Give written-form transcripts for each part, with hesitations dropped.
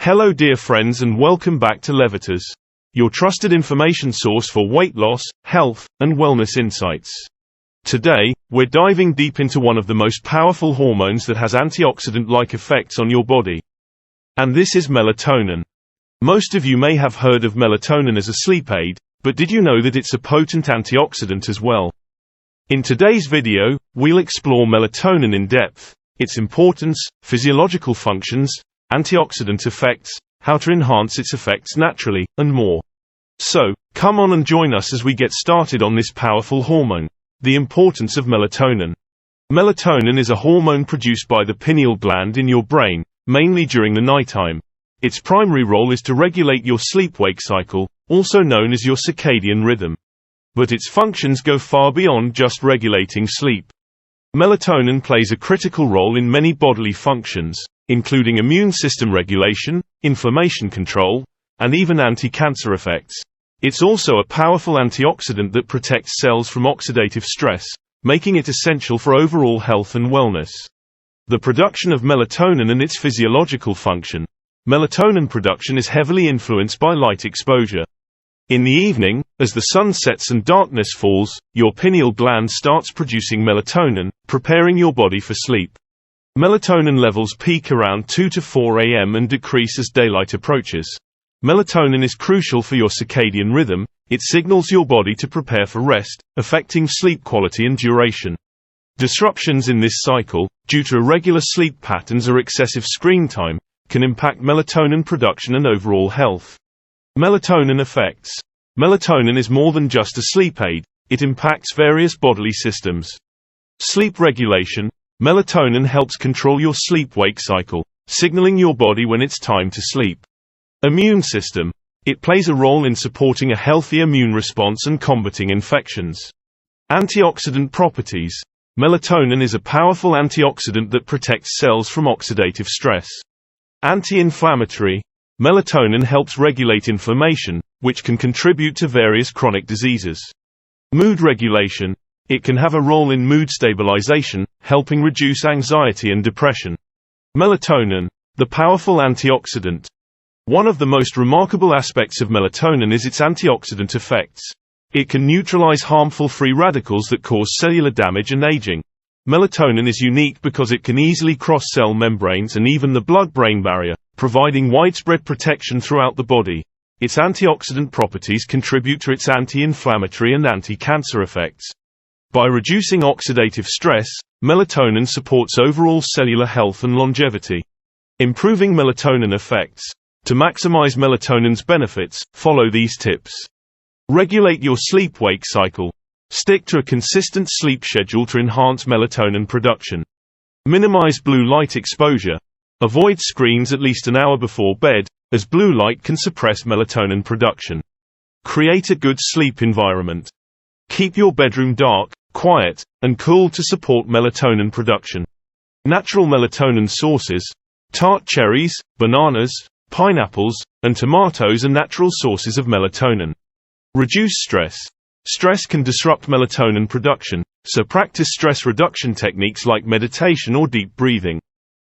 Hello dear friends, and welcome back to Levitas, your trusted information source for weight loss, health, and wellness insights. Today, we're diving deep into one of the most powerful hormones that has antioxidant-like effects on your body. And this is melatonin. Most of you may have heard of melatonin as a sleep aid, but did you know that it's a potent antioxidant as well? In today's video, we'll explore melatonin in depth, its importance, physiological functions, antioxidant effects, how to enhance its effects naturally, and more. So, come on and join us as we get started on this powerful hormone. The importance of melatonin. Melatonin is a hormone produced by the pineal gland in your brain, mainly during the nighttime. Its primary role is to regulate your sleep-wake cycle, also known as your circadian rhythm. But its functions go far beyond just regulating sleep. Melatonin plays a critical role in many bodily functions, including immune system regulation, inflammation control, and even anti-cancer effects. It's also a powerful antioxidant that protects cells from oxidative stress, making it essential for overall health and wellness. The production of melatonin and its physiological function. Melatonin production is heavily influenced by light exposure. In the evening, as the sun sets and darkness falls, your pineal gland starts producing melatonin, preparing your body for sleep. Melatonin levels peak around 2 to 4 a.m. and decrease as daylight approaches. Melatonin is crucial for your circadian rhythm. It signals your body to prepare for rest, affecting sleep quality and duration. Disruptions in this cycle, due to irregular sleep patterns or excessive screen time, can impact melatonin production and overall health. Melatonin effects. Melatonin is more than just a sleep aid, it impacts various bodily systems. Sleep regulation. Melatonin helps control your sleep-wake cycle, signaling your body when it's time to sleep. Immune system. It plays a role in supporting a healthy immune response and combating infections. Antioxidant properties. Melatonin is a powerful antioxidant that protects cells from oxidative stress. Anti-inflammatory. Melatonin helps regulate inflammation, which can contribute to various chronic diseases. Mood regulation. It can have a role in mood stabilization, helping reduce anxiety and depression. Melatonin, the powerful antioxidant. One of the most remarkable aspects of melatonin is its antioxidant effects. It can neutralize harmful free radicals that cause cellular damage and aging. Melatonin is unique because it can easily cross cell membranes and even the blood-brain barrier, providing widespread protection throughout the body. Its antioxidant properties contribute to its anti-inflammatory and anti-cancer effects. By reducing oxidative stress, melatonin supports overall cellular health and longevity. Improving melatonin effects. To maximize melatonin's benefits, follow these tips. Regulate your sleep-wake cycle. Stick to a consistent sleep schedule to enhance melatonin production. Minimize blue light exposure. Avoid screens at least an hour before bed, as blue light can suppress melatonin production. Create a good sleep environment. Keep your bedroom dark, quiet, and cool to support melatonin production. Natural melatonin sources. Tart cherries, bananas, pineapples, and tomatoes are natural sources of melatonin. Reduce stress. Stress can disrupt melatonin production, so practice stress reduction techniques like meditation or deep breathing.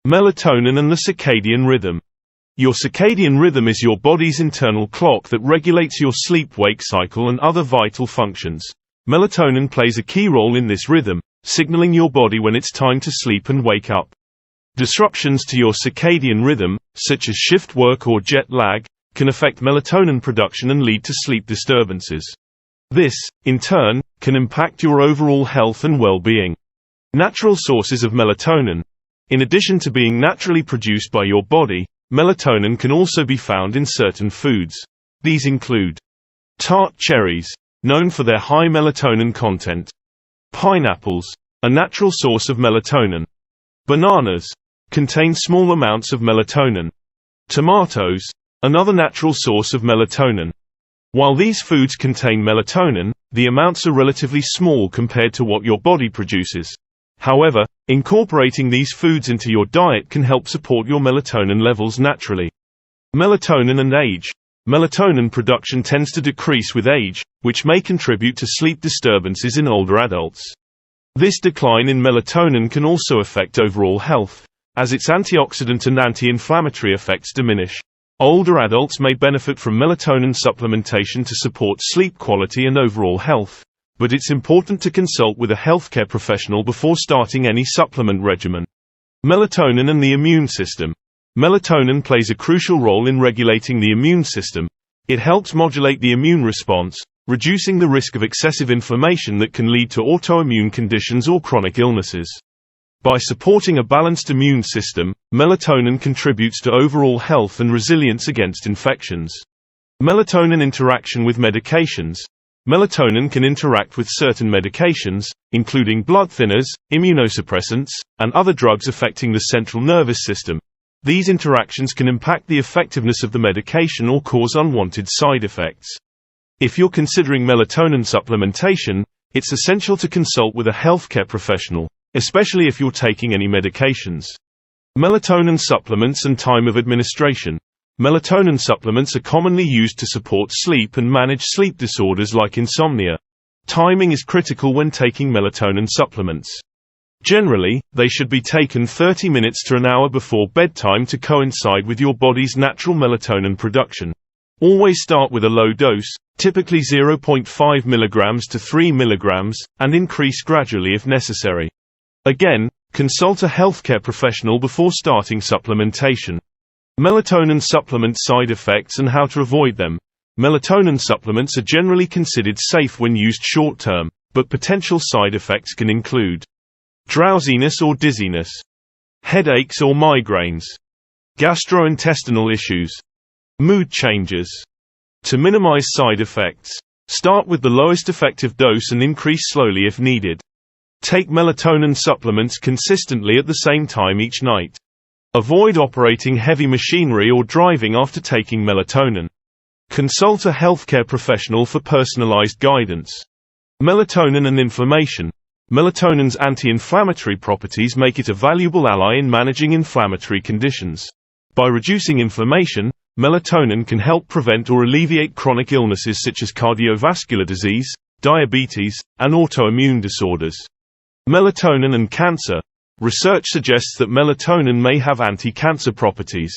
Melatonin and the circadian rhythm. Your circadian rhythm is your body's internal clock that regulates your sleep-wake cycle and other vital functions. Melatonin plays a key role in this rhythm, signaling your body when it's time to sleep and wake up. Disruptions to your circadian rhythm, such as shift work or jet lag, can affect melatonin production and lead to sleep disturbances. This, in turn, can impact your overall health and well-being. Natural sources of melatonin. In addition to being naturally produced by your body, melatonin can also be found in certain foods. These include tart cherries, known for their high melatonin content. Pineapples, a natural source of melatonin. Bananas, contain small amounts of melatonin. Tomatoes, another natural source of melatonin. While these foods contain melatonin, the amounts are relatively small compared to what your body produces. However, incorporating these foods into your diet can help support your melatonin levels naturally. Melatonin and age. Melatonin production tends to decrease with age, which may contribute to sleep disturbances in older adults. This decline in melatonin can also affect overall health, as its antioxidant and anti-inflammatory effects diminish. Older adults may benefit from melatonin supplementation to support sleep quality and overall health, but it's important to consult with a healthcare professional before starting any supplement regimen. Melatonin and the immune system. Melatonin plays a crucial role in regulating the immune system. It helps modulate the immune response, reducing the risk of excessive inflammation that can lead to autoimmune conditions or chronic illnesses. By supporting a balanced immune system, melatonin contributes to overall health and resilience against infections. Melatonin interaction with medications. Melatonin can interact with certain medications, including blood thinners, immunosuppressants, and other drugs affecting the central nervous system. These interactions can impact the effectiveness of the medication or cause unwanted side effects. If you're considering melatonin supplementation, it's essential to consult with a healthcare professional, especially if you're taking any medications. Melatonin supplements and time of administration. Melatonin supplements are commonly used to support sleep and manage sleep disorders like insomnia. Timing is critical when taking melatonin supplements. Generally, they should be taken 30 minutes to an hour before bedtime to coincide with your body's natural melatonin production. Always start with a low dose, typically 0.5 mg to 3 mg, and increase gradually if necessary. Again, consult a healthcare professional before starting supplementation. Melatonin supplement side effects and how to avoid them. Melatonin supplements are generally considered safe when used short-term, but potential side effects can include drowsiness or dizziness, headaches or migraines, gastrointestinal issues, mood changes. To minimize side effects, start with the lowest effective dose and increase slowly if needed. Take melatonin supplements consistently at the same time each night. Avoid operating heavy machinery or driving after taking melatonin. Consult a healthcare professional for personalized guidance. Melatonin and inflammation. Melatonin's anti-inflammatory properties make it a valuable ally in managing inflammatory conditions. By reducing inflammation, melatonin can help prevent or alleviate chronic illnesses such as cardiovascular disease, diabetes, and autoimmune disorders. Melatonin and cancer. Research suggests that melatonin may have anti-cancer properties.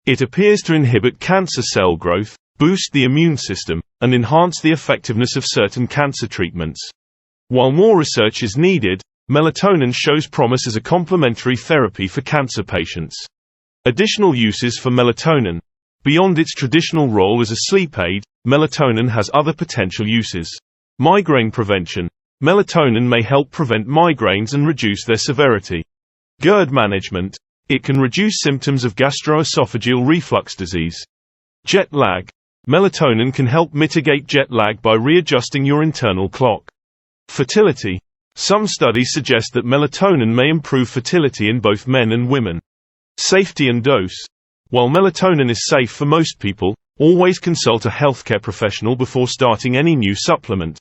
It appears to inhibit cancer cell growth, boost the immune system, and enhance the effectiveness of certain cancer treatments. While more research is needed, melatonin shows promise as a complementary therapy for cancer patients. Additional uses for melatonin. Beyond its traditional role as a sleep aid, melatonin has other potential uses. Migraine prevention. Melatonin may help prevent migraines and reduce their severity. GERD management. It can reduce symptoms of gastroesophageal reflux disease. Jet lag. Melatonin can help mitigate jet lag by readjusting your internal clock. Fertility. Some studies suggest that melatonin may improve fertility in both men and women. Safety and dose. While melatonin is safe for most people, always consult a healthcare professional before starting any new supplement.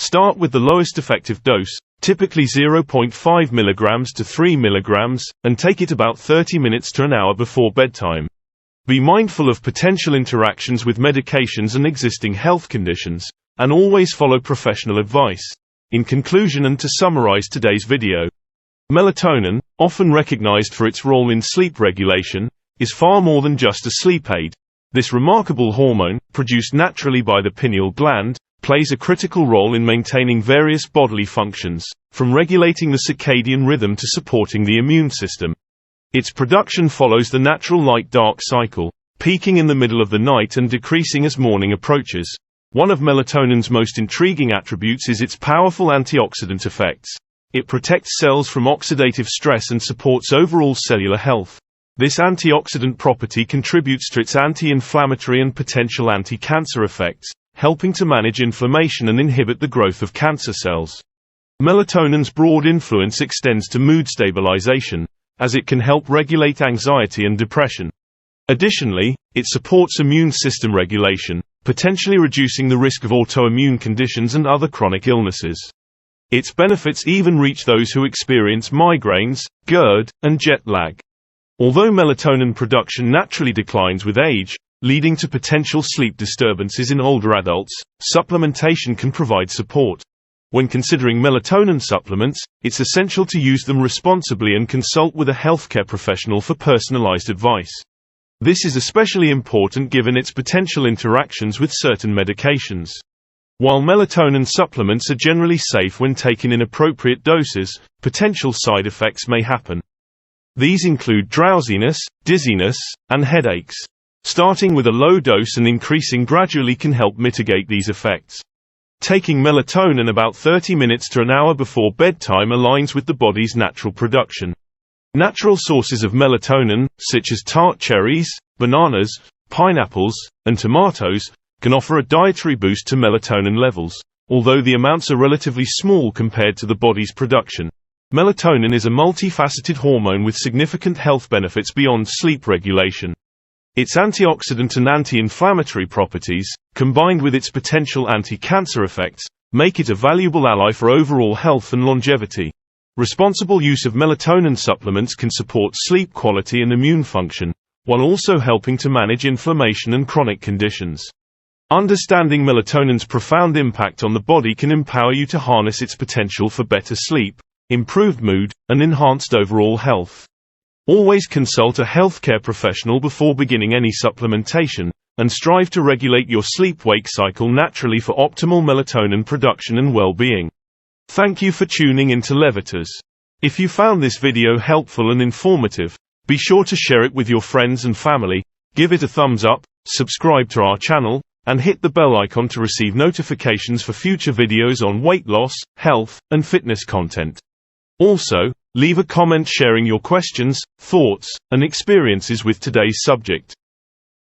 Start with the lowest effective dose, typically 0.5 mg to 3 mg, and take it about 30 minutes to an hour before bedtime. Be mindful of potential interactions with medications and existing health conditions, and always follow professional advice. In conclusion and to summarize today's video, melatonin, often recognized for its role in sleep regulation, is far more than just a sleep aid. This remarkable hormone, produced naturally by the pineal gland, plays a critical role in maintaining various bodily functions, from regulating the circadian rhythm to supporting the immune system. Its production follows the natural light-dark cycle, peaking in the middle of the night and decreasing as morning approaches. One of melatonin's most intriguing attributes is its powerful antioxidant effects. It protects cells from oxidative stress and supports overall cellular health. This antioxidant property contributes to its anti-inflammatory and potential anti-cancer effects, helping to manage inflammation and inhibit the growth of cancer cells. Melatonin's broad influence extends to mood stabilization, as it can help regulate anxiety and depression. Additionally, it supports immune system regulation, potentially reducing the risk of autoimmune conditions and other chronic illnesses. Its benefits even reach those who experience migraines, GERD, and jet lag. Although melatonin production naturally declines with age, leading to potential sleep disturbances in older adults, supplementation can provide support. When considering melatonin supplements, it's essential to use them responsibly and consult with a healthcare professional for personalized advice. This is especially important given its potential interactions with certain medications. While melatonin supplements are generally safe when taken in appropriate doses, potential side effects may happen. These include drowsiness, dizziness, and headaches. Starting with a low dose and increasing gradually can help mitigate these effects. Taking melatonin about 30 minutes to an hour before bedtime aligns with the body's natural production. Natural sources of melatonin, such as tart cherries, bananas, pineapples, and tomatoes, can offer a dietary boost to melatonin levels, although the amounts are relatively small compared to the body's production. Melatonin is a multifaceted hormone with significant health benefits beyond sleep regulation. Its antioxidant and anti-inflammatory properties, combined with its potential anti-cancer effects, make it a valuable ally for overall health and longevity. Responsible use of melatonin supplements can support sleep quality and immune function, while also helping to manage inflammation and chronic conditions. Understanding melatonin's profound impact on the body can empower you to harness its potential for better sleep, improved mood, and enhanced overall health. Always consult a healthcare professional before beginning any supplementation, and strive to regulate your sleep-wake cycle naturally for optimal melatonin production and well-being. Thank you for tuning into Levitas. If you found this video helpful and informative, be sure to share it with your friends and family, give it a thumbs up, subscribe to our channel, and hit the bell icon to receive notifications for future videos on weight loss, health, and fitness content. Also, leave a comment sharing your questions, thoughts, and experiences with today's subject.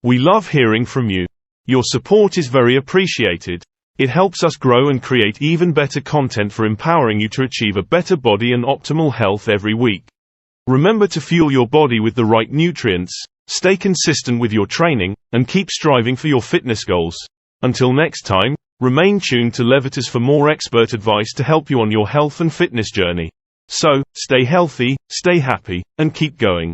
We love hearing from you. Your support is very appreciated. It helps us grow and create even better content for empowering you to achieve a better body and optimal health every week. Remember to fuel your body with the right nutrients, stay consistent with your training, and keep striving for your fitness goals. Until next time, remain tuned to Levitas for more expert advice to help you on your health and fitness journey. So, stay healthy, stay happy, and keep going.